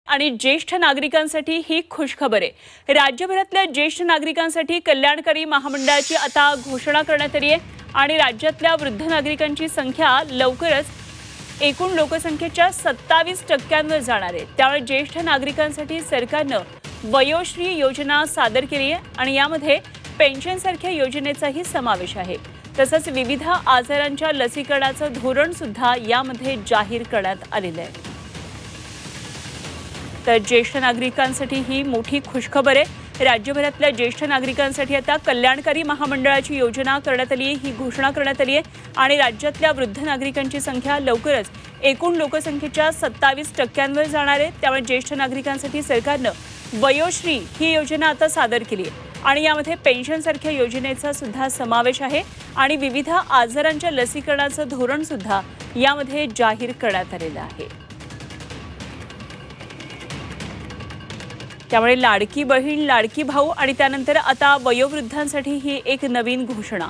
आणि ज्येष्ठ नागरिकांसाठी ही खुशखबर आहे। राज्यभरातल्या ज्येष्ठ नागरिकांसाठी कल्याणकारी महामंडळाची आता घोषणा करण्यात आली आहे आणि राज्यातल्या वृद्ध नागरिकांची संख्या लवकरच एकूण लोकसंख्येच्या 27% जाणार आहे। त्यामुळे ज्येष्ठ नागरिकांसाठी सरकारनं वयोश्री योजना सादर केली आहे आणि यामध्ये पेन्शनसारख्या योजनेचाही समावेश आहे। तसंच विविध आजारांच्या लसीकरणाचं धोरण सुद्धा यामध्ये जाहीर करण्यात आलेलं आहे। तर ज्येष्ठ नागरिकांसाठी ही मोठी खुशखबर आहे। राज्यभरातल्या ज्येष्ठ नागरिकांसाठी आता कल्याणकारी महामंडळाची योजना करण्यात आली आहे, ही घोषणा करण्यात आली आहे आणि राज्यातल्या वृद्ध नागरिकांची संख्या लवकरच एकूण लोकसंख्येच्या 27% जाणार आहे। त्यामुळे ज्येष्ठ नागरिकांसाठी सरकारनं वयोश्री ही योजना आता सादर केली आहे आणि यामध्ये पेन्शनसारख्या योजनेचा सुद्धा समावेश आहे आणि विविध आजारांच्या लसीकरणाचं धोरण सुद्धा यामध्ये जाहीर करण्यात आलेलं आहे। त्यामुळे लाडकी बहीण, लाडकी भाऊ आणि त्यानंतर आता वयोवृद्धांसाठी ही एक नवीन घोषणा।